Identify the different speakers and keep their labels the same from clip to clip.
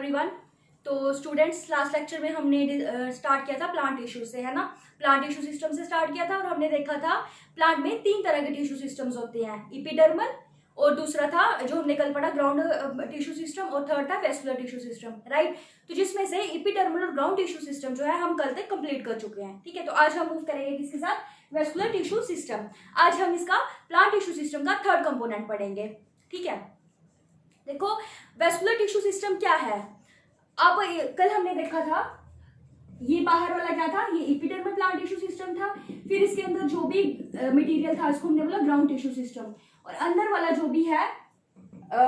Speaker 1: Everyone. तो students, last lecture में हमने स्टार्ट किया था प्लांट टिश्यू से, है ना। प्लांट टिश्यू सिस्टम से स्टार्ट किया था और हमने देखा था प्लांट में 3 तरह के टिश्यू सिस्टम्स होते हैं, एपिडर्मल, और दूसरा था जो हमने कल पढ़ा ग्राउंड टिश्यू सिस्टम, और थर्ड था वेस्कुलर टिश्यू सिस्टम, राइट। तो जिसमें से एपिडर्मल और ग्राउंड टिश्यू सिस्टम जो है हम कल तक कंप्लीट कर चुके हैं, ठीक है। तो आज हम मूव करेंगे किसके साथ, वेस्कुलर टिश्यू सिस्टम। आज हम इसका प्लांट टिश्यू सिस्टम का थर्ड कंपोनेंट पढ़ेंगे, ठीक है। देखो वेस्कुलर टिश्यू सिस्टम क्या है। अब कल हमने देखा था ये बाहर वाला क्या था, ये एपिडर्मल प्लांट टिश्यू सिस्टम था। फिर इसके अंदर जो भी मटेरियल था इसको हमने बोला ग्राउंड टिश्यू सिस्टम, और अंदर वाला जो भी है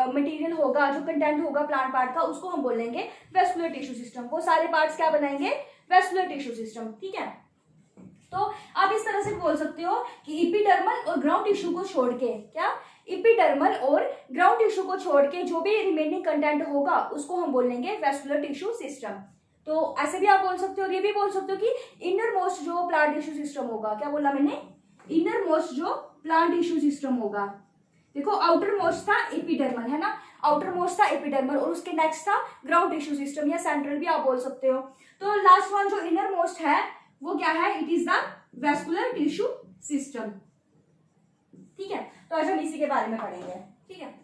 Speaker 1: मटेरियल होगा, जो कंटेंट होगा प्लांट पार्ट का, उसको हम बोलेंगे वेस्कुलर टिश्यू सिस्टम। वो सारे पार्ट्स क्या बनाएंगे, वेस्कुलर टिश्यू सिस्टम, ठीक है। तो आप इस तरह से बोल सकते हो कि एपिडर्मल और ग्राउंड टिश्यू को छोड़ के, क्या, एपिडर्मल और ग्राउंड टिश्यू को छोड़ के जो भी रिमेनिंग कंटेंट होगा उसको हम बोलेंगे वेस्कुलर टिश्यू सिस्टम। तो ऐसे भी आप बोल सकते हो, ये भी बोल सकते हो कि इनर मोस्ट जो प्लांट टिश्यू सिस्टम होगा, क्या बोला मैंने, इनर मोस्ट जो प्लांट टिश्यू सिस्टम होगा। देखो आउटर मोस्ट था एपिडर्मल, है ना, आउटर मोस्ट था एपिडर्मल, और उसके नेक्स्ट था ग्राउंड टिश्यू सिस्टम, या सेंट्रल भी आप बोल सकते हो। तो लास्ट वन जो इनर मोस्ट है वो क्या है, it is the vascular tissue system, ठीक है। तो आज हम इसी के बारे में पढ़ेंगे, ठीक है।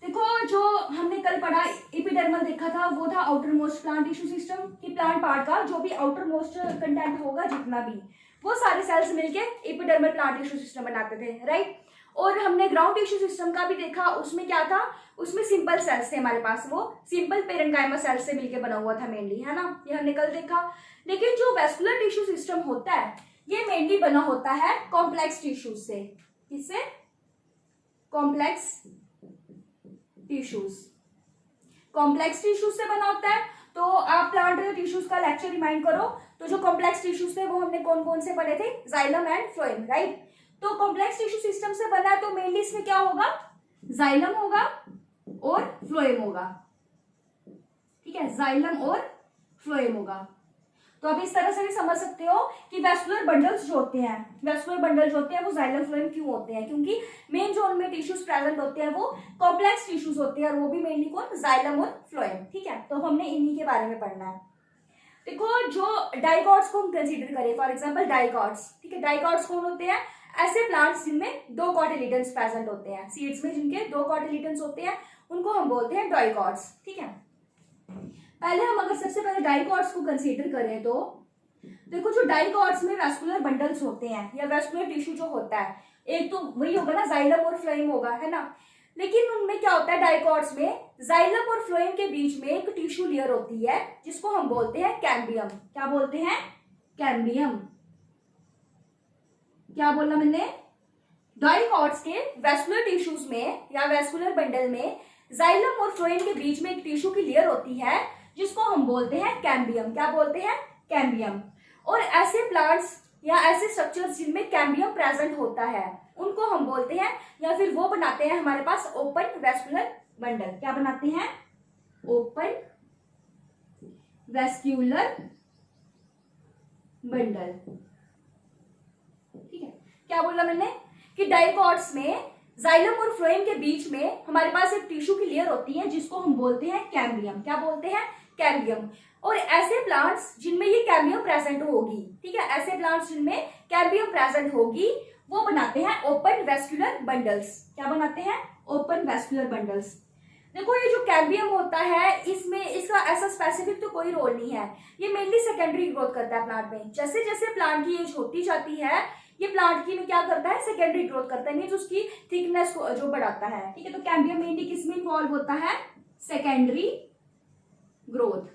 Speaker 1: देखो जो हमने कल पढ़ा एपिडर्मल देखा था वो था outer most plant tissue system, कि प्लांट पार्ट का जो भी आउटर मोस्ट कंटेंट होगा जितना भी, वो सारे सेल्स मिलके एपिडर्मल प्लांट टिश्यू सिस्टम बनाते थे, राइट। और हमने ग्राउंड टिश्यू सिस्टम का भी देखा, उसमें क्या था, उसमें सिंपल सेल्स थे हमारे पास, वो सिंपल पेरेन्काइमा सेल्स से मिलके बना हुआ था मेनली, है ना, ये हमने कल देखा। लेकिन जो वेस्कुलर टिश्यू सिस्टम होता है ये मेनली बना होता है कॉम्प्लेक्स टिश्यूज से। किससे, कॉम्प्लेक्स टिश्यूज, कॉम्प्लेक्स टिश्यूज से बना होता है। तो आप प्लांट टिश्यूज का लेक्चर रिमाइंड करो, तो जो कॉम्प्लेक्स टिश्यूज थे वो हमने कौन कौन से पढ़े थे, जाइलम एंड फ्लोएम, राइट। तो कॉम्प्लेक्स टिश्यू सिस्टम से बना है तो मेनली इसमें क्या होगा, जाइलम होगा और फ्लोएम होगा, ठीक है, जाइलम और फ्लोएम होगा। तो आप इस तरह से भी समझ सकते हो कि वेस्कुलर बंडल्स जो होते हैं, वेस्कुलर बंडल जो होते हैं वो जाइलम फ्लोएम क्यों होते हैं, क्योंकि मेन जो उनमें टिश्यूज प्रेजेंट होते हैं वो कॉम्प्लेक्स टिश्यूज होते हैं, और वो भी मेनली कौन, जाइलम और फ्लोएम, ठीक है। तो हमने इन्हीं के बारे में पढ़ना है। देखो जो डाइकॉट्स को हम कंसीडर करें, फॉर एग्जाम्पल डाइकॉट्स, ठीक है, डाइकॉट्स कौन होते हैं, ऐसे प्लांट्स जिनमें 2 कॉटिलिडन्स प्रेजेंट होते हैं, सीड्स में जिनके 2 कॉटिलिडन्स होते हैं उनको हम बोलते हैं डाइकॉट्स, ठीक है। पहले हम अगर सबसे पहले डाइकॉट्स को कंसीडर करें तो देखो जो डाइकॉट्स में वेस्कुलर बंडल्स होते हैं या वेस्कुलर टिश्यू जो होता है, एक तो वही होगा ना, जाइलम और फ्लोएम होगा, है ना। लेकिन उनमें क्या होता है, डाइकॉट्स में जाइलम और फ्लोएम के बीच में एक टिश्यू लेयर होती है जिसको हम बोलते हैं कैम्बियम। क्या बोलते हैं, कैम्बियम। क्या बोला मैंने, डाइकॉट्स के वेस्कुलर टिश्यूज में या वेस्कुलर बंडल में जाइलम और फ्लोएम के बीच में एक टिश्यू की लेयर होती है जिसको हम बोलते हैं कैम्बियम। क्या बोलते हैं, कैम्बियम। और ऐसे प्लांट्स या ऐसे स्ट्रक्चर्स जिनमें कैम्बियम प्रेजेंट होता है उनको हम बोलते हैं, या फिर वो बनाते हैं हमारे पास ओपन वेस्कुलर बंडल। क्या बनाते हैं, ओपन वेस्क्यूलर बंडल, ठीक है। क्या बोला मैंने कि डाइकॉट्स में जाइलम और फ्लोएम के बीच में हमारे पास एक टिश्यू की लेयर होती है जिसको हम बोलते हैं कैम्बियम। क्या बोलते हैं, कैम्बियम। और ऐसे प्लांट्स जिनमें ये कैम्बियम प्रेजेंट होगी, ठीक है, ऐसे प्लांट्स जिनमें कैम्बियम प्रेजेंट होगी वो बनाते हैं ओपन वेस्कुलर बंडल्स। क्या बनाते हैं, ओपन वेस्कुलर बंडल्स। देखो ये जो कैम्बियम होता है इसमें इसका ऐसा स्पेसिफिक तो कोई रोल नहीं है, ये मेनली सेकेंडरी ग्रोथ करता है प्लांट में। जैसे जैसे प्लांट की एज होती जाती है ये प्लांट की में क्या करता है, सेकेंडरी ग्रोथ करता है, मींस उसकी थिकनेस को जो बढ़ाता है, ठीक है। तो कैम्बियम मेनली किसमें इन्वॉल्व होता है, सेकेंडरी ग्रोथ।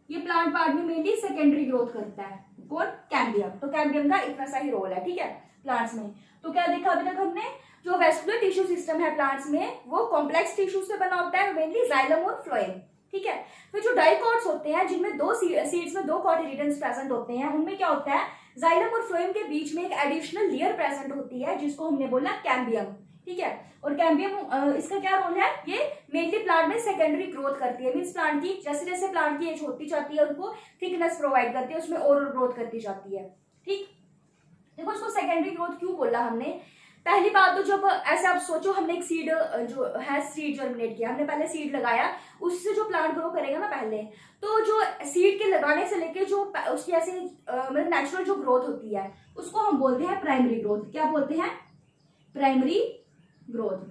Speaker 1: ये प्लांट पार्ट में मेनली सेकेंडरी ग्रोथ करता है कौन, कैम्बियम। तो कैम्बियम का इतना सा ही रोल है, ठीक है, प्लांट्स में। तो क्या देखा अभी तक हमने, जो वेस्कुलर टिश्यू सिस्टम है प्लांट्स में वो कॉम्प्लेक्स टिश्यू से बना होता है, मेनली जाइलम और फ्लोएम, ठीक है। फिर जो डाइकॉट्स होते हैं जिनमें 2 सीड्स में 2 कॉटिलिडन्स प्रेजेंट होते हैं उनमें क्या होता है, जाइलम और फ्लोएम के बीच में एक एडिशनल लेयर प्रेजेंट होती है जिसको हमने बोला कैम्बियम, ठीक है। और कैम्बियम इसका क्या रोल है, ये मेनली प्लांट में सेकेंडरी ग्रोथ करती है, मींस प्लांट की जैसे जैसे प्लांट की एज होती जाती है उनको थिकनेस प्रोवाइड करती है, उसमें और ग्रोथ करती जाती है, ठीक। देखो उसको सेकेंडरी ग्रोथ क्यों बोला हमने, पहली बात तो जब ऐसे आप सोचो, हमने एक सीड जो है सीड जर्मिनेट किया, हमने पहले सीड लगाया, उससे जो प्लांट ग्रो करेगा ना पहले, तो जो सीड के लगाने से लेके जो उसकी ऐसे मतलब नेचुरल जो ग्रोथ होती है उसको हम बोलते हैं प्राइमरी ग्रोथ। क्या बोलते हैं? Primary growth.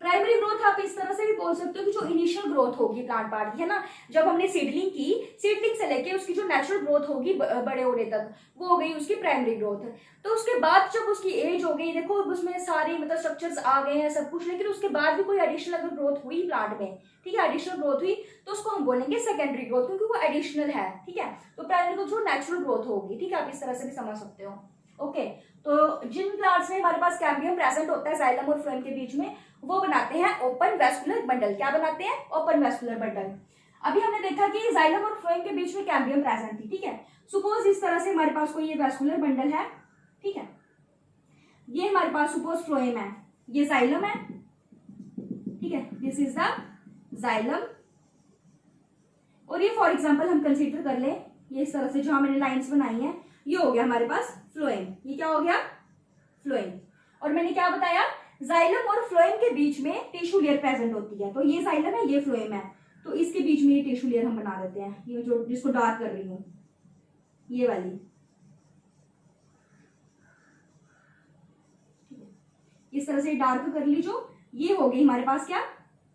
Speaker 1: प्राइमरी ग्रोथ आप इस तरह से भी बोल सकते हो कि जो इनिशियल ग्रोथ होगी प्लांट पार्ट की, है ना, जब हमने सीडलिंग की, सीडलिंग से लेके उसकी जो नेचुरल ग्रोथ होगी बड़े होने तक, वो हो गई उसकी प्राइमरी ग्रोथ। तो उसके बाद जब उसकी एज हो गई, देखो उसमें सारे मतलब स्ट्रक्चर्स आ गए हैं सब कुछ, लेकिन उसके बाद भी कोई एडिशनल अगर ग्रोथ हुई प्लांट में, ठीक है, एडिशनल ग्रोथ हुई, तो उसको हम बोलेंगे सेकेंडरी ग्रोथ, क्योंकि वो एडिशनल है, ठीक है। तो प्राइमरी ग्रोथ जो नेचुरल ग्रोथ होगी, ठीक है, आप इस तरह से भी समझ सकते हो। ओके, तो जिन प्लांट्स में हमारे पास कैम्बियम प्रेजेंट होता है जाइलम और फ्लोएम के बीच में, वो बनाते हैं ओपन वेस्कुलर बंडल। क्या बनाते हैं? Open vascular bundle. अभी हमने देखा कि जाइलम और फ्लोएम के बीच में कैम्बियम प्रेजेंट थी, ठीक है। सपोज इस तरह से हमारे पास कोई ये वेस्कुलर बंडल है, ठीक है, ये हमारे पास सपोज फ्लोएम है, ये जाइलम है, ठीक है, दिस इज द जाइलम, और ये फॉर एग्जाम्पल हम कंसीडर कर ले, ये इस तरह से जहां मैंने लाइंस बनाई है, ये हो गया हमारे पास फ्लोएम। ये क्या हो गया? फ्लोएम। और मैंने क्या बताया? जाइलम और फ्लोएम के बीच में टिश्यू लेयर प्रेजेंट होती है। तो ये जाइलम है, ये फ्लोएम है, तो इसके बीच में ये टिश्यू लेयर हम बना देते हैं, ये जो जिसको डार्क कर रही हूं, ये वाली, इस तरह से डार्क कर ली जो, ये हो गई हमारे पास क्या?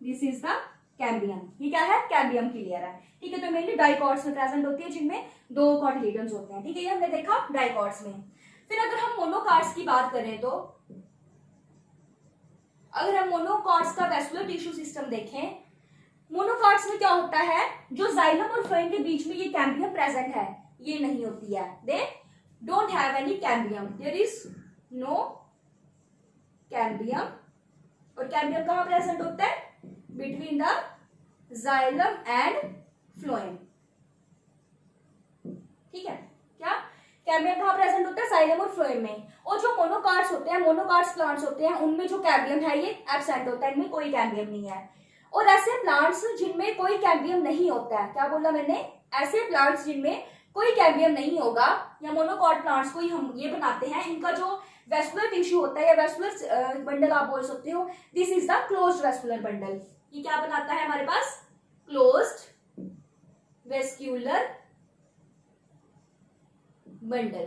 Speaker 1: This is the cambium. ये क्या है? कैम्बियम की लेयर है, ठीक है। तो मेनली डाइकॉट्स में प्रेजेंट होती है, जिनमें 2 कॉटिलेडन्स होते हैं, ठीक है, ये हमने देखा डाइकॉट्स में। फिर अगर हम मोनोकॉट्स की बात करें, तो अगर हम मोनोकॉट्स का वेस्कुलर टिश्यू सिस्टम देखें, मोनोकॉट्स में क्या होता है, जो जाइलम और फ्लोएम के बीच में ये कैम्बियम प्रेजेंट है, ये नहीं होती है, they don't have any cambium, there is no cambium. और कैम्बियम कहां प्रेजेंट होता है? Between the xylem and phloem, ठीक है। क्या कैम्बियम कहां प्रेजेंट होता है? जाइलम और फ्लोएम में। और जो मोनोकॉट्स होते हैं, मोनोकॉट्स प्लांट्स होते हैं, उनमें जो कैम्बियम है ये एब्सेंट होता है, इनमें कोई कैम्बियम नहीं है। और ऐसे प्लांट्स जिनमें कोई कैम्बियम नहीं होता है, क्या बोला मैंने? ऐसे प्लांट्स जिनमें कोई कैम्बियम नहीं होगा, या मोनोकॉट प्लांट्स को ही हम ये बनाते हैं, इनका जो वेस्कुलर टिश्यू होता है या वेस्कुलर बंडल आप बोल सकते हो, this is the closed vascular bundle. ये क्या बनाता है हमारे पास? क्लोज्ड वेस्क्यूलर बंडल,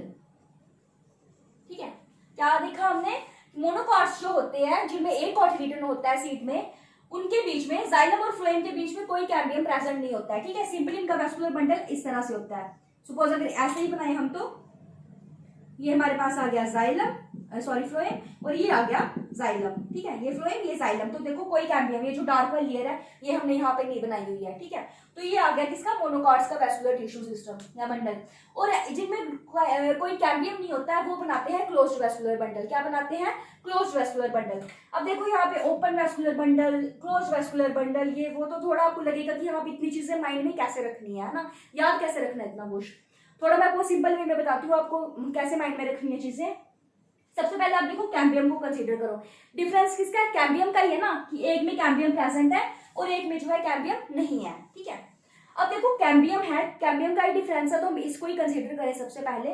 Speaker 1: ठीक है। क्या देखा हमने? मोनोकॉट्स जो होते हैं, जिनमें एक कॉटिलेडन होता है सीड में, उनके बीच में, जाइलम और फ्लोएम के बीच में कोई कैम्बियम प्रेजेंट नहीं होता है, ठीक है। सिंपली इनका वेस्कुलर बंडल इस तरह से होता है। सपोज अगर ऐसे ही बनाए हम, तो ये हमारे पास आ गया जाइलम, सॉरी फ्लोएम, और ये आ गया जाइलम, ठीक है, ये फ्लोएम ये जाइलम। तो देखो कोई कैम्बियम, ये जो डार्क वाली लेयर है ये हमने यहाँ पे नहीं बनाई हुई है, ठीक है। तो ये आ गया किसका? मोनोकॉट्स का वेस्कुलर टिश्यू सिस्टम या बंडल। और जिनमें कोई कैम्बियम नहीं होता है, वो बनाते हैं क्लोज्ड वेस्कुलर बंडल। क्या बनाते हैं? Closed vascular bundle. अब देखो यहाँ पे open vascular bundle, closed vascular bundle, ये वो, तो थोड़ा आपको लगेगा कि हाँ इतनी चीजें माइंड में कैसे रखनी है ना, याद कैसे रखना है इतना कुछ। थोड़ा मैं आपको सिंपल वे में बताती हूँ आपको कैसे माइंड में रखनी है चीजें। सबसे पहले आप देखो कैम्बियम को कंसीडर करो। डिफरेंस किसका है? कैम्बियम का ही है ना, कि एक में कैम्बियम प्रेजेंट है और एक में जो है कैम्बियम नहीं है, ठीक है। अब देखो कैम्बियम है, कैम्बियम का ही डिफरेंस है, तो हम इसको ही कंसीडर करें सबसे पहले।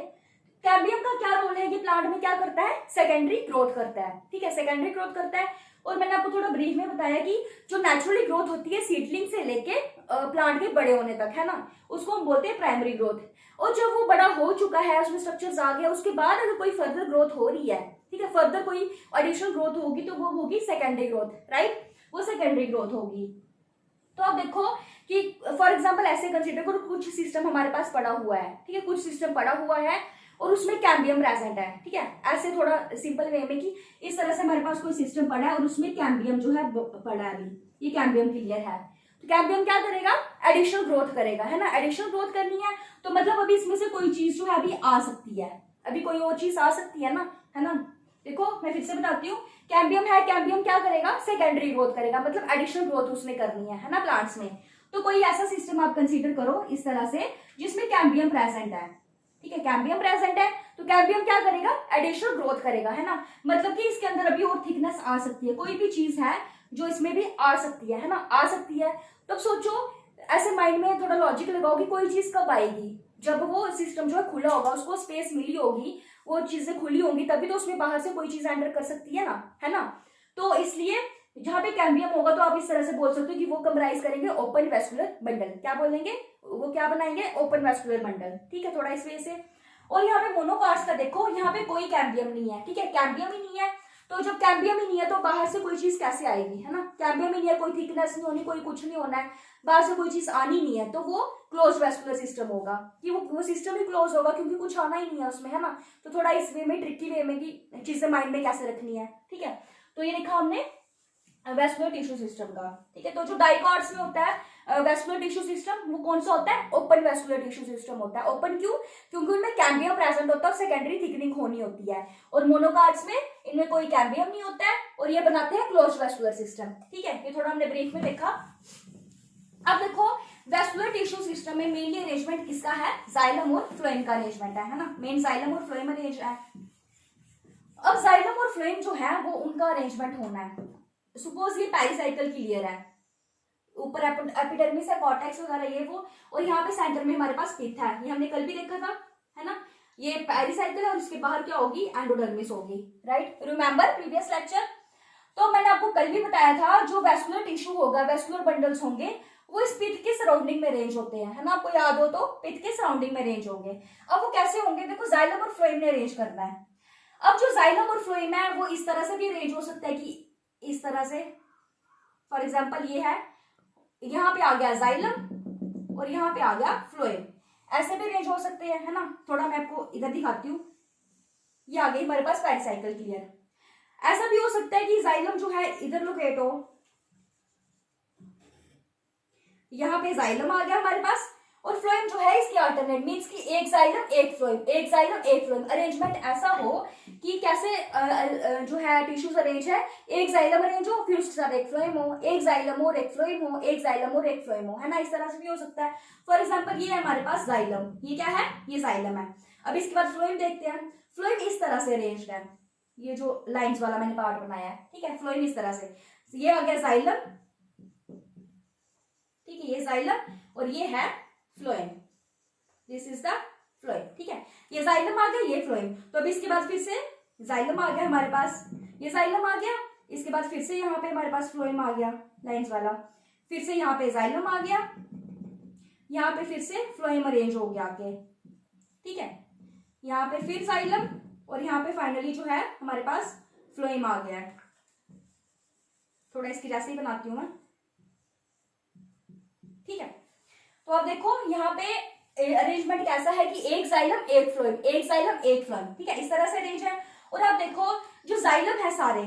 Speaker 1: कैम्बियम का क्या रोल है? ये प्लांट में क्या करता है? सेकेंडरी ग्रोथ करता है, ठीक है, सेकेंडरी ग्रोथ करता है। और मैंने आपको थोड़ा ब्रीफ में बताया कि जो नेचुरली ग्रोथ होती है सीडलिंग से लेके प्लांट के बड़े होने तक, है ना, उसको हम बोलते हैं प्राइमरी ग्रोथ। और जब वो बड़ा हो चुका है, उसमें स्ट्रक्चर्स आ गया, उसके बाद अगर कोई फर्दर ग्रोथ हो रही है, ठीक है, फर्दर कोई एडिशनल ग्रोथ होगी, तो वो होगी सेकेंडरी ग्रोथ, राइट, वो सेकेंडरी ग्रोथ होगी। तो आप देखो कि फॉर एग्जाम्पल ऐसे कंसिडर करो, कुछ सिस्टम हमारे पास पड़ा हुआ है, ठीक है, कुछ सिस्टम पड़ा हुआ है और उसमें कैम्बियम प्रेजेंट है, ठीक है। ऐसे थोड़ा सिंपल वे में कि इस तरह से हमारे पास कोई सिस्टम पड़ा है और उसमें कैम्बियम जो है पड़ा है, अभी ये कैम्बियम की लेयर है। तो कैम्बियम क्या करेगा? एडिशनल ग्रोथ करेगा, है ना। एडिशनल ग्रोथ करनी है तो मतलब अभी इसमें से कोई चीज जो है अभी आ सकती है, अभी कोई और चीज आ सकती है ना, है ना। देखो मैं फिर से बताती हूँ, कैम्बियम है, कैम्बियम क्या करेगा? सेकेंडरी ग्रोथ करेगा, मतलब एडिशनल ग्रोथ उसने करनी है ना, प्लांट्स में। तो कोई ऐसा सिस्टम आप कंसीडर करो इस तरह से जिसमें कैम्बियम प्रेजेंट है, ठीक है, कैम्बियम प्रेजेंट है, तो कैम्बियम क्या करेगा? एडिशनल ग्रोथ करेगा, है ना। मतलब कि इसके अंदर अभी और थिकनेस आ सकती है, कोई भी चीज है जो इसमें भी आ सकती है ना, आ सकती है। तब सोचो, ऐसे माइंड में थोड़ा लॉजिक लगाओ कि कोई चीज कब आएगी? जब वो सिस्टम जो है खुला होगा, उसको स्पेस मिली होगी, वो चीजें खुली होंगी तभी तो उसमें बाहर से कोई चीज एंटर कर सकती है ना, है ना। तो इसलिए जहां पे कैम्बियम होगा तो आप इस तरह से बोल सकते हो कि वो कंप्राइज करेंगे ओपन वेस्कुलर बंडल। क्या बोलेंगे, वो क्या बनाएंगे, ओपन वेस्कुलर बंडल। ठीक है, थोड़ा इस वजह से। और यहाँ पे मोनोकार्ड्स का देखो, यहाँ पे कोई कैम्बियम नहीं है, ठीक है, कैम्बियम ही नहीं है। तो जब कैम्बियम ही नहीं है तो बाहर से कोई चीज कैसे आएगी, है ना। कैम्बियम ही नहीं है, कोई थिकनेस नहीं होनी, कोई कुछ नहीं होना है, बाहर से कोई चीज आनी नहीं है, तो वो क्लोज वेस्कुलर सिस्टम होगा, कि वो सिस्टम ही क्लोज होगा क्योंकि कुछ आना ही नहीं है उसमें, है ना। तो थोड़ा इस वे में, ट्रिकी वे में कि चीजें माइंड में कैसे रखनी है। ठीक है, तो ये लिखा हमने वेस्कुलर टिश्यू सिस्टम का। ठीक है, तो जो डाइकॉट्स में होता है वेस्कुलर टिश्यू सिस्टम, वो कौन सा होता है, ओपन वेस्कुलर टिश्यू सिस्टम होता है। ओपन क्यों, क्योंकि उनमें कैम्बियम प्रेजेंट होता है और सेकेंडरी थिकनिंग होनी होती है। और मोनोकार्ड्स में इनमें कोई कैम्बियम नहीं होता है और ये बनाते हैं क्लोज वेस्कुलर सिस्टम। ठीक है, ये थोड़ा हमने ब्रीफ में देखा। अब देखो वेस्कुलर टिश्यू सिस्टम में मेनली अरेंजमेंट किसका है, जाइलम और फ्लोएम का अरेंजमेंट है ना, मेन जाइलम और फ्लोएम अरेंज है। अब जाइलम और फ्लोएम जो है वो उनका अरेंजमेंट होना है। सपोज ये पेरिसाइकल क्लियर है, ऊपर एपिडर्मिस है, कॉर्टेक्स वगैरह ये वो, और यहाँ पे सेंटर में हमारे पास पिथ है, ये हमने कल भी देखा था, है ना। ये पेरिसाइकल है और उसके बाहर क्या होगी, एंडोडर्मिस होगी, राइट, रिमेंबर प्रीवियस लेक्चर। तो मैंने आपको कल भी बताया था जो वेस्कुलर टिश्यू होगा, वेस्कुलर बंडल्स होंगे, वो इस पिथ के सराउंडिंग में रेंज होते हैं, है ना। आपको याद हो तो पिथ के सराउंडिंग में रेंज होंगे। अब वो कैसे होंगे, देखो जाइलम और फ्लोएम ने अरेंज करना है। अब जो जाइलम और फ्लोएम है वो इस तरह से भी अरेंज हो सकता है कि इस तरह से, फॉर एग्जाम्पल ये है, यहाँ पे आ गया जाइलम और यहाँ पे आ गया फ्लोएम, ऐसे भी अरेंज हो सकते हैं, है ना। थोड़ा मैं आपको इधर दिखाती हूँ, ये आ गई हमारे पास पेरिसाइकल क्लियर। ऐसा भी हो सकता है कि जाइलम जो है इधर लोकेट हो, यहाँ पे जाइलम आ गया हमारे पास, और फ्लोएम जो है इसकी अल्टरनेट, मींस कि एक जाइलम एक फ्लोएम, एक जाइलम एक फ्लोएम। अरेंजमेंट ऐसा हो कि कैसे जो है टिश्यूज अरेंज है, एक जाइलम अरेंज हो फिर उसके साथ एक फ्लोएम हो, एक जाइलम और एक फ्लोएम हो, एक जाइलम और एक फ्लोएम हो, है ना। इस तरह से भी हो सकता है। फॉर एग्जाम्पल ये है हमारे पास जाइलम, ये क्या है, ये जाइलम है। अब इसके बाद फ्लोएम देखते हैं। फ्लोएम इस तरह से अरेंज है, ये जो लाइन्स वाला मैंने पार्ट बनाया है, ठीक है। फ्लोएम इस तरह से, ये आ गया जाइलम, ठीक है, ये जाइलम और ये है phloem, this is the phloem. ठीक है, ये जाइलम आ गया, ये फ्लोएम। तो अभी इसके बाद फिर से जाइलम आ गया हमारे पास, ये जाइलम आ गया, इसके बाद फिर से यहाँ पे हमारे पास फ्लोएम आ गया लाइंस वाला, फिर से यहाँ पे जाइलम आ गया, यहाँ पे फिर से फ्लोएम अरेंज हो गया आके, ठीक है। यहाँ पे फिर जाइलम और यहाँ पे फाइनली जो है हमारे पास फ्लोएम आ गया है। थोड़ा इसकी जैसे ही बनाती हूँ मैं, ठीक है। तो अब देखो यहाँ पे अरेंजमेंट कैसा है कि एक जाइलम एक फ्लोएम, एक जाइलम एक फ्लोएम, ठीक है, इस तरह से अरेंज है। और आप देखो जो जाइलम है सारे,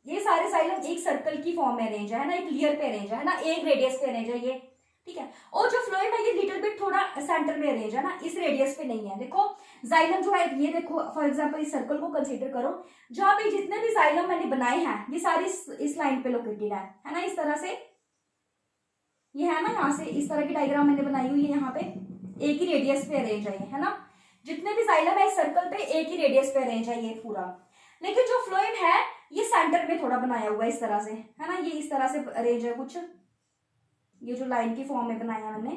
Speaker 1: ये सारे जाइलम एक सर्कल की फॉर्म में अरेंज है ना, एक लेयर पे अरेंज है ना, एक रेडियस पे अरेंज है ये, ठीक है। और जो फ्लोएम है ये लिटिल बिट थोड़ा सेंटर में अरेंज है ना, इस रेडियस पे नहीं है। देखो जाइलम जो है, ये देखो फॉर एग्जांपल इस सर्कल को कंसीडर करो, जहां पे जितने भी जाइलम मैंने बनाए हैं ये सारे इस लाइन पे लोकेटेड है ना, इस तरह से ये है ना, यहाँ से इस तरह की डायग्राम मैंने बनाई हुई है, यहाँ पे एक ही रेडियस पे अरेंज है ना। जितने भी जाइलम है इस सर्कल पे एक ही रेडियस पे अरेंज है ये पूरा। लेकिन जो फ्लोएम है ये सेंटर में थोड़ा बनाया हुआ है इस तरह से, है ना, ये इस तरह से अरेंज है कुछ, ये जो लाइन की फॉर्म में बनाया मैंने,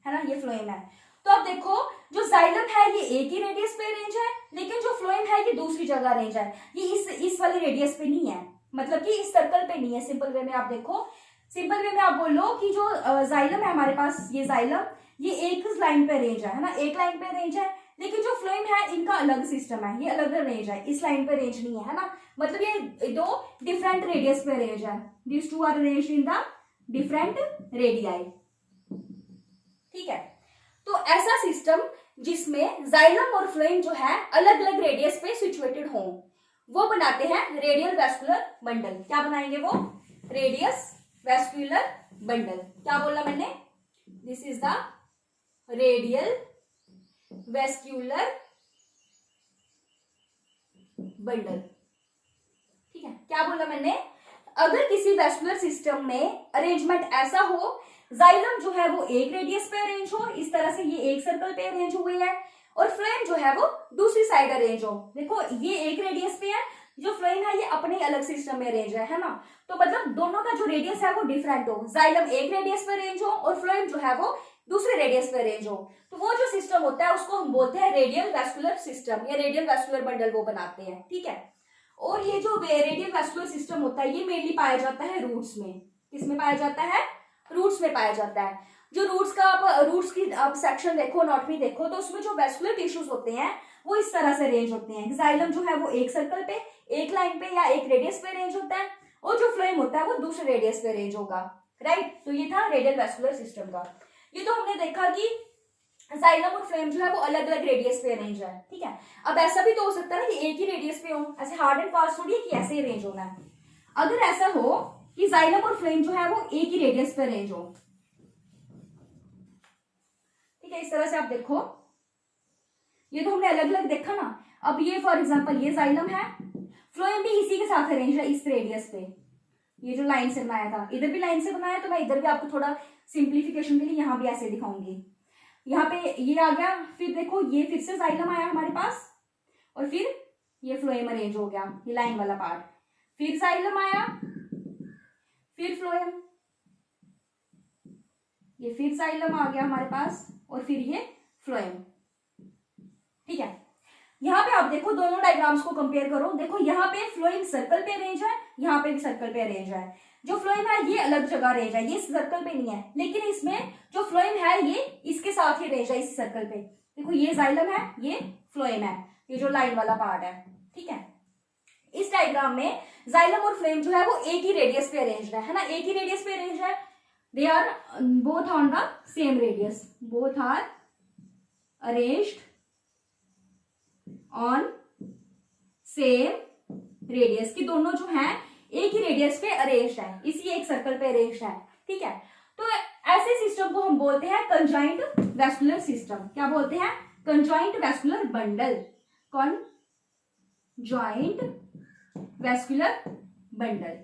Speaker 1: है ना, ये फ्लोएम है। तो अब देखो जो जाइलम है ये एक ही रेडियस पे अरेंज है, लेकिन जो फ्लोएम है ये दूसरी जगह अरेंज है, ये इस वाले रेडियस पे नहीं है, मतलब कि इस सर्कल पे नहीं है। सिंपल वे में आप देखो, सिंपल वे में आप बोलो कि जो जाइलम है हमारे पास, ये जाइलम ये एक लाइन पे अरेंज है ना, एक लाइन पे अरेंज है। लेकिन जो फ्लोएम है इनका अलग सिस्टम है, ये अलग अरेंज है, इस लाइन पे अरेंज नहीं है ना, मतलब ये दो डिफरेंट रेडियस पे अरेंज है। This two are arranged in the different radii, ठीक है। तो ऐसा सिस्टम जिसमें जाइलम और फ्लोएम जो है अलग अलग रेडियस पे सिचुएटेड हो, वो बनाते हैं रेडियल वेस्कुलर बंडल। क्या बनाएंगे वो, रेडियस वेस्कुलर बंडल। क्या बोला मैंने, this is the radial vascular bundle, ठीक है। क्या बोला मैंने, अगर किसी वेस्कुलर सिस्टम में अरेंजमेंट ऐसा हो, जाइलम जो है वो एक रेडियस पे अरेंज हो, इस तरह से ये एक सर्कल पे अरेंज हुए है, और फ्लोएम जो है वो दूसरी साइड अरेंज हो। देखो ये एक रेडियस पे है, जो फ्लोएम है ये अपने अलग सिस्टम में अरेंज है ना। तो मतलब दोनों का जो रेडियस है वो डिफरेंट हो, जाइलम एक रेडियस पे अरेंज हो और फ्लोएम जो है वो दूसरे रेडियस पे अरेंज हो, तो वो जो सिस्टम होता है उसको हम बोलते हैं रेडियल वैस्कुलर सिस्टम या रेडियल वैस्कुलर बंडल वो बनाते हैं, ठीक है। और ये जो रेडियल वैस्कुलर सिस्टम होता है ये मेनली पाया जाता है रूट्स में। किसमें पाया जाता है? रूट्स में पाया जाता है। जो रूट्स का आप रूट्स की आप सेक्शन देखो, एनाटॉमी देखो, तो उसमें जो वैस्कुलर टिश्यूज होते हैं वो इस तरह से अरेंज होते हैं। जाइलम जो है वो एक सर्कल पे, एक लाइन पे या एक रेडियस पे अरेंज होता है, और जो फ्लोएम होता है वो दूसरे रेडियस पे अरेंज होगा, राइट। तो ये था रेडियल वैस्कुलर सिस्टम का। ये तो हमने देखा कि जाइलम और फ्लोएम जो है वो अलग अलग रेडियस पे अरेंज है, ठीक है। अब ऐसा भी तो हो सकता है ना कि एक ही रेडियस पे हो, ऐसे हार्ड एंड फास्ट थोड़ी है कि ऐसे ही अरेंज होना है। अगर ऐसा हो कि जाइलम और फ्लोएम जो है वो एक ही रेडियस पे अरेंज हो, ठीक है, इस तरह से आप देखो, ये तो हमने अलग अलग देखा ना। अब ये फॉर एग्जांपल ये जाइलम है, फ्लोएम भी इसी के साथ अरेंज है इस रेडियस पे, ये जो लाइन से बनाया था, इधर भी लाइन से बनाया, तो मैं इधर भी आपको थोड़ा सिंप्लीफिकेशन के लिए यहाँ भी ऐसे दिखाऊंगी। यहाँ पे ये आ गया, फिर देखो ये फिर से जाइलम आया हमारे पास, और फिर ये फ्लोएम अरेंज हो गया, ये लाइन वाला पार्ट, फिर जाइलम आया, फिर फ्लोएम, ये फिर जाइलम आ गया हमारे पास, और फिर ये फ्लोएम, ठीक है। यहाँ पे आप देखो दोनों डायग्राम्स को कंपेयर करो, देखो यहाँ पे फ्लोएम सर्कल पे अरेंज है, यहाँ पे भी सर्कल पे अरेंज है। जो फ्लोएम है ये अलग जगह अरेंज है, ये सर्कल पे नहीं है, लेकिन इसमें जो फ्लोएम है ये इसके साथ ही अरेंज है इस सर्कल पे। देखो ये जाइलम है, ये फ्लोएम है, ये जो लाइन वाला पार्ट है, ठीक है। इस डायग्राम में जाइलम और फ्लोएम जो है वो एक ही रेडियस पे अरेंज है ना, एक ही रेडियस पे अरेंज है। They are both on the same radius, both are arranged on same radius, की दोनों जो हैं एक ही रेडियस पे अरेंज्ड है, इसी एक सर्कल पे अरेंज्ड है, ठीक है। तो ऐसे सिस्टम को हम बोलते हैं कंजॉइंट वैस्कुलर सिस्टम। क्या बोलते हैं? Conjoint vascular bundle, conjoint vascular bundle,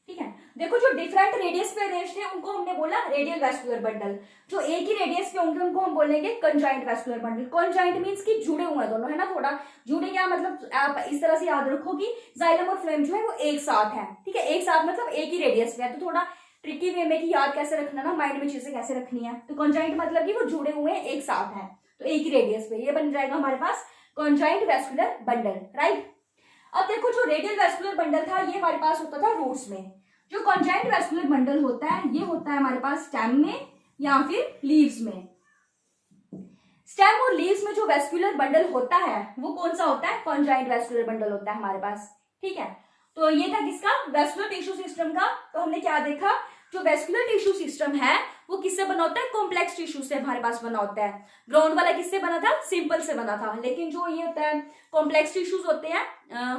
Speaker 1: ठीक है। देखो जो डिफरेंट रेडियस पे अरेंज्ड है उनको हमने बोला रेडियल वैस्कुलर बंडल, जो एक ही रेडियस पे होंगे उनको हम बोलेंगे conjoint vascular bundle. Conjoint means कि जुड़े हुए हैं दोनों, है ना, थोड़ा जुड़े, क्या मतलब आप इस तरह से याद रखो कि जाइलम और फ्लोएम जो है वो एक साथ है, ठीक है, एक साथ मतलब एक ही रेडियस पे है। तो थोड़ा ट्रिकी वे में कि याद कैसे रखना ना, माइंड में चीजें कैसे रखनी है। तो कंजॉइंट मतलब कि वो जुड़े हुए हैं, एक साथ है, तो एक ही रेडियस पे, ये बन जाएगा हमारे पास कंजॉइंट वैस्कुलर बंडल, राइट। अब देखो जो रेडियल वैस्कुलर बंडल था ये हमारे पास होता था रूट्स में। जो कंजॉइंट वैस्कुलर बंडल होता है ये होता है हमारे पास स्टेम में या फिर लीव्स में। स्टेम और लीव्स में जो वैस्कुलर बंडल होता है वो कौन सा होता है? कंजॉइंट वैस्कुलर बंडल होता है हमारे पास, ठीक है। तो ये था किसका? वैस्कुलर टिश्यू सिस्टम का। तो हमने क्या देखा, जो वैस्कुलर टिश्यू सिस्टम है वो किससे बना होता है? कॉम्प्लेक्स टिश्यू से हमारे पास बना होता है। ग्राउंड वाला किससे बना था? सिंपल से बना था। लेकिन जो ये होता है कॉम्प्लेक्स टिश्यूज होते हैं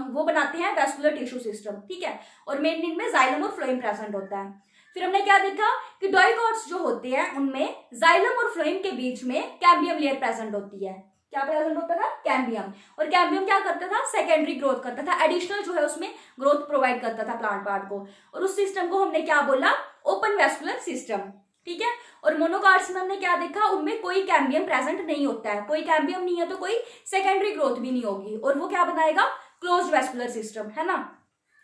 Speaker 1: वो बनाते हैं वैस्कुलर टिश्यू सिस्टम, ठीक है। और मेन इनमें जाइलम और फ्लोएम प्रेजेंट होता है। फिर हमने क्या देखा कि डाइकॉट्स जो होते हैं उनमें जाइलम और फ्लोएम के बीच में कैम्बियम लेयर प्रेजेंट होती है। क्या प्रेजेंट होता था? कैम्बियम। और कैम्बियम क्या करता था? सेकेंडरी ग्रोथ करता था, एडिशनल जो है उसमें ग्रोथ प्रोवाइड करता था प्लांट पार्ट को। और उस सिस्टम को हमने क्या बोला? ओपन वैस्कुलर सिस्टम, ठीक है। और मोनोकार्ड्स में हमने क्या देखा? उनमें कोई कैम्बियम प्रेजेंट नहीं होता है। कोई कैम्बियम नहीं है तो कोई सेकेंडरी ग्रोथ भी नहीं होगी, और वो क्या बनाएगा? क्लोज्ड वैस्कुलर सिस्टम, है ना।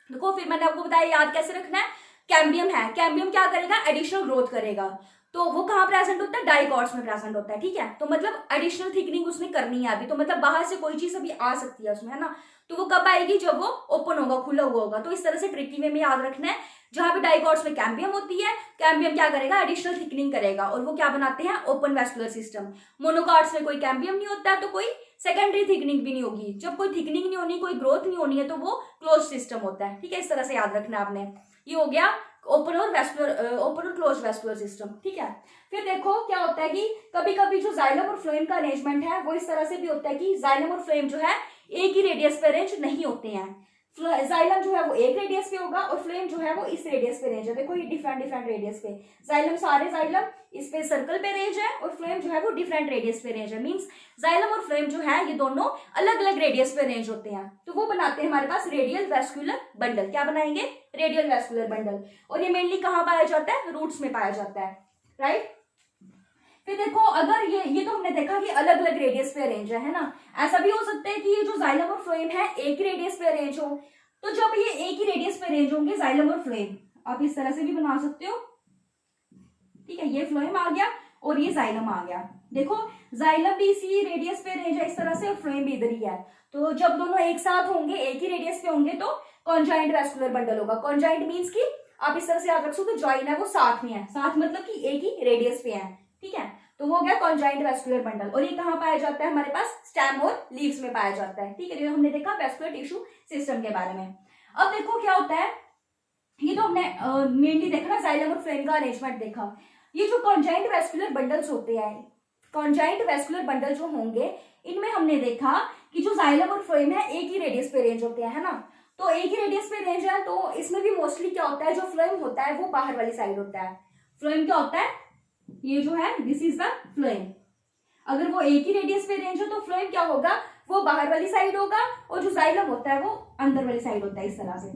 Speaker 1: देखो फिर मैंने आपको बताया याद कैसे रखना है। कैम्बियम है, कैम्बियम क्या करेगा? एडिशनल ग्रोथ करेगा। तो वो कहाँ प्रेजेंट होता है? डाइकॉट्स में प्रेजेंट होता है, ठीक है। तो मतलब एडिशनल थिकनिंग उसने करनी है अभी, तो मतलब बाहर से कोई चीज अभी आ सकती है उसमें, है ना। तो वो कब आएगी? जब वो ओपन होगा, खुला हुआ होगा। तो इस तरह से ट्रिकी वे में याद रखना है। जहां पे डाइकॉट्स में कैम्बियम होती है, कैम्बियम क्या करेगा? एडिशनल थिकनिंग करेगा, और वो क्या बनाते हैं? Open vascular system. मोनोकार्ड्स में कोई कैम्बियम नहीं होता है तो कोई सेकेंडरी थिकनिंग भी नहीं होगी। जब कोई थिकनिंग नहीं होनी, कोई ग्रोथ नहीं होनी है, तो वो क्लोज सिस्टम होता है, ठीक है। इस तरह से याद रखना आपने। ये हो गया ओपन और क्लोज वैस्कुलर सिस्टम, ठीक है। फिर देखो क्या होता है कि कभी कभी जो जाइलम और फ्लोएम का अरेंजमेंट है वो इस तरह से भी होता है कि जाइलम और फ्लोएम जो है एक ही रेडियस पे अरेंज नहीं होते हैं। जाइलम जो है वो एक रेडियस पे होगा और फ्लोएम जो है वो इस रेडियस पे रेंज है। देखो ये डिफरेंट डिफरेंट रेडियस पे जाइलम, सारे जाइलम इस पे सर्कल पे रेंज है, और फ्लोएम जो है वो डिफरेंट रेडियस पे रेंज है। मींस जाइलम और फ्लोएम जो है ये दोनों अलग अलग रेडियस पे रेंज होते हैं। तो वो बनाते हैं हमारे पास रेडियल वैस्कुलर बंडल। क्या बनाएंगे? Radial vascular bundle. और ये मेनली कहाँ पाया जाता है? रूट्स में पाया जाता है, राइट। फिर देखो अगर ये तो हमने देखा कि अलग अलग रेडियस पे अरेंज है ना। ऐसा भी हो सकता है कि ये जो जाइलम और फ्लोएम है एक ही रेडियस पे अरेंज हो। तो जब ये एक ही रेडियस पे अरेंज होंगे जाइलम और फ्लोएम, आप इस तरह से भी बना सकते हो, ठीक है। ये फ्लोएम आ गया और ये जाइलम आ गया। देखो जाइलम भी इसी रेडियस पे रेंज है इस तरह से, और फ्लोएम भी इधर ही है। तो जब दोनों एक साथ होंगे, एक ही रेडियस पे होंगे, तो कॉन्जाइंट वैस्कुलर बंडल होगा। कॉन्जाइंट मीन्स की आप इस तरह से याद रख सकते हो, जॉइन है वो साथ में है, साथ मतलब कि एक ही रेडियस पे है, ठीक है। तो वो हो गया कॉन्जाइंट वैस्कुलर बंडल। और ये कहाँ पाया जाता है हमारे पास, स्टेम और लीव्स में पाया जाता है, ठीक है। जो हमने देखा वैस्कुलर टिश्यू सिस्टम के बारे में। अब देखो क्या होता है, ये तो हमने मेनली देखा ना, जाइलम और फ्लोएम का अरेंजमेंट देखा। ये जो कॉन्जाइंट वैस्कुलर बंडल्स होते हैं, कॉन्जाइंट वैस्कुलर बंडल जो होंगे, इनमें हमने देखा कि जो जाइलम और फ्लोएम है एक ही रेडियस पे रेंज होते हैं, है ना। तो एक ही रेडियस पे रेंज है, तो इसमें भी मोस्टली क्या होता है, जो फ्लोएम होता है वो बाहर वाली साइड होता है। फ्लोएम क्या होता है, ये जो है दिस इज द फ्लोएम। अगर वो एक ही रेडियस पे रेंज हो तो फ्लोएम क्या होगा, वो बाहर वाली साइड होगा, और जो जाइलम होता है वो अंदर वाली साइड होता है, इस तरह से।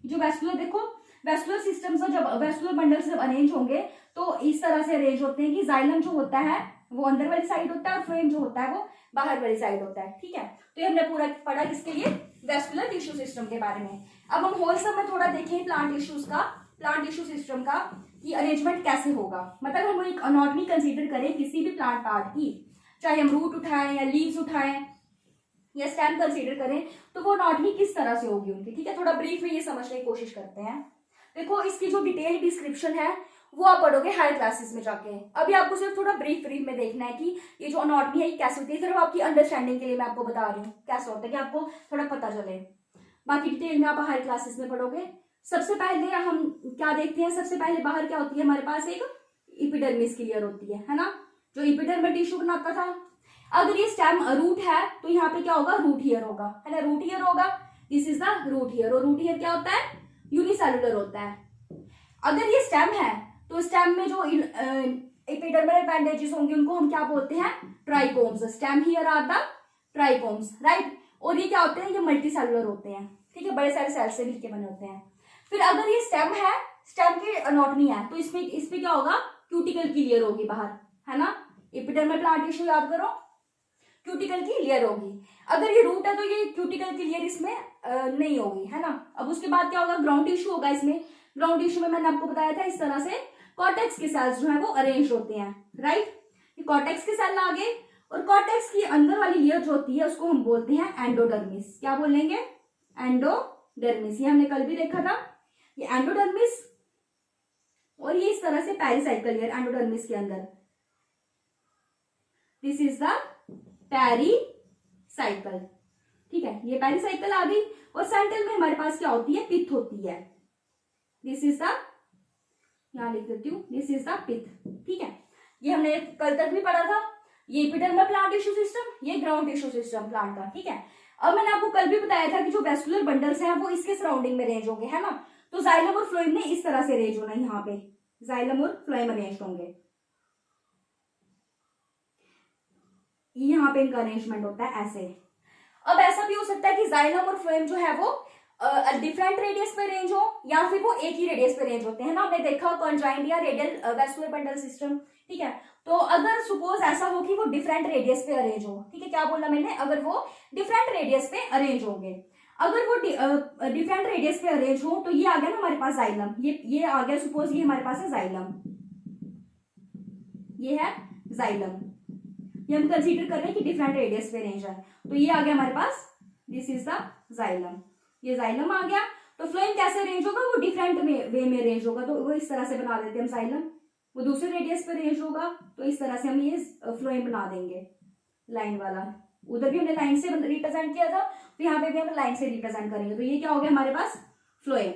Speaker 1: जो वैस्कुलर, देखो वैस्कुलर सिस्टम से जब वैस्कुलर बंडल जब अरेंज होंगे तो इस तरह से अरेंज होते हैं कि जाइलम जो होता है वो अंदर वाली साइड होता है, और फ्लोएम जो होता है वो बाहर वाली साइड होता है, ठीक है। तो ये हमने पूरा पढ़ा किसके लिए, वैस्कुलर टिश्यू सिस्टम के बारे में। अब हम होलसम में थोड़ा देखें प्लांट टिश्यूज का, प्लांट टिश्यू सिस्टम का कि अरेंजमेंट कैसे होगा। मतलब हम एक अनाटॉमी कंसीडर करें किसी भी प्लांट पार्ट की, चाहे हम रूट उठाएं या लीव्स उठाएं या स्टेम कंसीडर करें, तो वो अनाटॉमी किस तरह से होगी उनकी, ठीक है। थोड़ा ब्रीफ में ये समझने की कोशिश करते हैं। देखो इसकी जो डिटेल डिस्क्रिप्शन है वो आप पढ़ोगे हायर क्लासेस में जाके। अभी आपको सिर्फ थोड़ा ब्रीफ में देखना है कि ये जो अनाटॉमी है ये कैसे होती है, सिर्फ आपकी अंडरस्टैंडिंग के लिए मैं आपको बता रही हूँ कैसे होता है, कि आपको थोड़ा पता चले। बाकी डिटेल में आप हायर क्लासेस में पढ़ोगे। सबसे पहले हम क्या देखते हैं, सबसे पहले बाहर क्या होती है हमारे पास, एक इपिडर्मिस की लेयर होती है ना, जो इपिडर्मल टिश्यू बनाता था। अगर ये स्टेम रूट है तो यहाँ पे क्या होगा, रूट हीयर होगा, है ना, रूट हीयर होगा, this is the root here. और रूट हीयर क्या होता है, यूनिसेलुलर होता है। अगर ये स्टेम है तो स्टेम में जो एपिडर्मल एपेंडेजेस होंगे उनको हम क्या बोलते हैं, trichomes. Stem here are the trichomes, right. और ये क्या होते हैं, ये मल्टी सेलुलर होते हैं, ठीक है, बड़े सारे सेल से मिलकर बने होते हैं। फिर अगर ये स्टेम है, स्टेम की अनाटॉमी है, तो इसमें क्या होगा, क्यूटिकल की लेयर होगी बाहर, है ना। एपिडर्मल प्लांट टिश्यू याद करो, क्यूटिकल की लेयर होगी। अगर ये रूट है तो ये क्यूटिकल की लेयर इसमें नहीं होगी, है ना। अब उसके बाद क्या होगा, ग्राउंड टिश्यू होगा। इसमें ग्राउंड टिश्यू में मैंने आपको बताया था इस तरह से कॉर्टेक्स के सेल्स जो है वो अरेंज होते हैं, राइट। ये कॉर्टेक्स के सेल आ गए, और कॉर्टेक्स की अंदर वाली लेयर जो होती है उसको हम बोलते हैं एंडोडर्मिस। क्या बोलेंगे, एंडोडर्मिस। ये हमने कल भी देखा था, ये एंडोडर्मिस। और ये इस तरह से पेरिसाइकल लेयर एंडोडर्मिस के अंदर, दिस इज द पेरिसाइकल, ठीक है। ये पेरिसाइकल आ गई। और सेंट्रल में हमारे पास क्या होती है, पिथ होती है, दिस इज द, यहां लिख देती हूँ, दिस इज द पिथ, ठीक है। ये हमने कल तक भी पढ़ा था। ये एपिडर्मल प्लांट टिश्यू सिस्टम, ये ग्राउंड टिश्यू सिस्टम प्लांट का, ठीक है। अब मैंने आपको कल भी बताया था कि जो वैस्कुलर बंडल्स हैं वो इसके सराउंडिंग में रेंज होंगे, है ना। तो जाइलम और फ्लोएम ने इस तरह से रेंज होना, यहाँ पे जाइलम और फ्लोएम अरेंज होंगे, यहाँ पे इनका अरेंजमेंट होता है ऐसे। अब ऐसा भी हो सकता है कि जाइलम और फ्लोएम जो है वो डिफरेंट रेडियस पे रेंज हो, या फिर वो एक ही रेडियस पे रेंज होते हैं ना। हमने देखा कॉन्जाइंट या रेडियल वैस्कुलर बंडल सिस्टम, ठीक है। तो अगर सपोज ऐसा हो कि वो डिफरेंट रेडियस पे अरेंज हो, ठीक है, क्या बोला मैंने, अगर वो डिफरेंट रेडियस पे अरेंज होंगे, अगर वो डिफरेंट रेडियस पे अरेंज हो, तो ये आ गया ना हमारे पास जाइलम, ये आ गया, सपोज ये हमारे पास है जाइलम, ये है जाइलम, ये हम कंसीडर कर रहे हैं कि डिफरेंट रेडियस पे रेंज है, तो ये आ गया हमारे पास, दिस इज द जाइलम, ये जाइलम आ गया। तो फ्लोएम कैसे रेंज होगा, वो डिफरेंट वे में रेंज होगा, तो वो इस तरह से बना देते हैं हम जाइलम। वो दूसरे रेडियस पे रेंज होगा तो इस तरह से हम ये फ्लोएम बना देंगे, लाइन वाला। उधर भी हमने लाइन से रिप्रेजेंट किया था, तो यहाँ पे भी हम लाइन से रिप्रेजेंट करेंगे, तो ये क्या हो गया हमारे पास, फ्लोएम,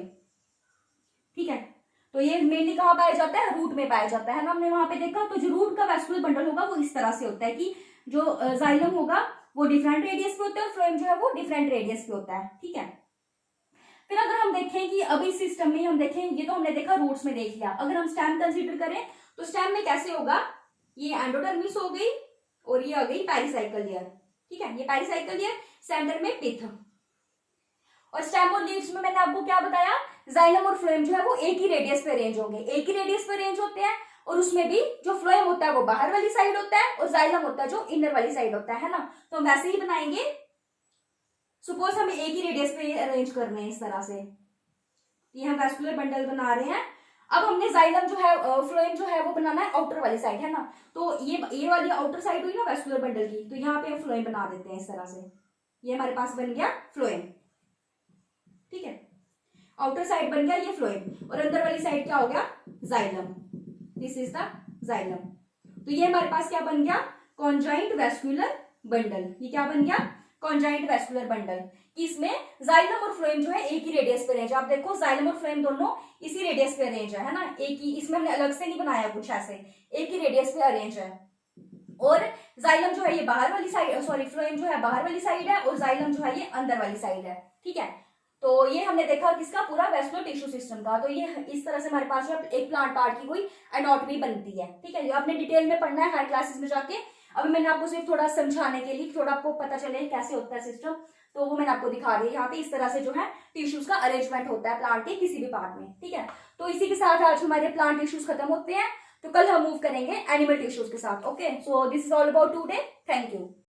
Speaker 1: ठीक है। तो ये मेनली कहाँ पाया जाता है, रूट में पाया जाता है ना, हमने वहां पे देखा। तो जो रूट का वैस्कुलर बंडल होगा वो इस तरह से होता है कि जो जाइलम होगा वो डिफरेंट रेडियस पे होता है, और फ्लोएम जो है वो डिफरेंट रेडियस पे होता है, ठीक है। फिर अगर हम देखें कि अभी इस सिस्टम में हम देखें, ये तो हमने देखा रूट्स में देख लिया। अगर हम स्टेम कंसीडर करें तो स्टेम में कैसे होगा, ये एंडोडर्मिस हो गई और ये आ गई पेरिसाइकल लेयर, ठीक है। ये पेरिसाइकल लेयर, सेंटर में पिथ। और स्टेम और लीव्स में मैंने आपको क्या बताया, जाइलम और फ्लोएम जो है वो एक ही रेडियस पे रेंज होंगे, एक ही रेडियस पे रेंज होते हैं। और उसमें भी जो फ्लोएम होता है वो बाहर वाली साइड होता है, और जाइलम होता है जो इनर वाली साइड होता है ना। तो हम वैसे ही बनाएंगे। सपोज हम एक ही रेडियस पे अरेंज कर रहे हैं इस तरह से, ये हम वैस्कुलर बंडल बना रहे हैं। अब हमने जाइलम जो है, फ्लोएम जो है वो बनाना है आउटर वाली साइड, है ना। तो ये वाली आउटर साइड हुई ना वेस्कुलर बंडल की, तो यहाँ पे हम फ्लोएम बना देते हैं इस तरह से। ये हमारे पास बन गया फ्लोएम, ठीक है। आउटर साइड बन गया ये फ्लोएम, और अंदर वाली साइड क्या हो गया, xylem. This is the xylem. तो ये हमारे पास क्या बन गया, कॉन्जाइंट वेस्कुलर बंडल। ये क्या बन गया, कॉन्जाइंट वेस्कुलर बंडल। इसमें जाइलम और फ्लोएम जो है एक ही रेडियस पे रेंज, आप देखो जाइलम और फ्लोएम दोनों इसी रेडियस पे अरेंज है ना, एक ही, इसमें हमने अलग से नहीं बनाया कुछ, ऐसे एक ही रेडियस पे अरेंज है। और जाइलम जो है ये बाहर वाली साइड, सॉरी फ्लोएम जो है बाहर वाली साइड है, और जाइलम जो है ये अंदर वाली साइड है, ठीक है। तो ये हमने देखा किसका, पूरा वेस्कुलर टिश्यू सिस्टम का। तो ये इस तरह से हमारे पास जो एक प्लांट पार्ट की कोई एनाटॉमी बनती है, ठीक है। जो आपने डिटेल में पढ़ना है हायर क्लासेस में जाके, अभी मैंने आपको सिर्फ थोड़ा समझाने के लिए, थोड़ा आपको पता चले कैसे होता है सिस्टम, तो वो मैंने आपको दिखा दी। यहाँ पे इस तरह से जो है टिश्यूज का अरेंजमेंट होता है प्लांट के किसी भी पार्ट में, ठीक है। तो इसी के साथ आज हमारे प्लांट टिश्यूज खत्म होते हैं, तो कल हम मूव करेंगे एनिमल टिश्यूज के साथ। Okay, so this is all about today, thank you.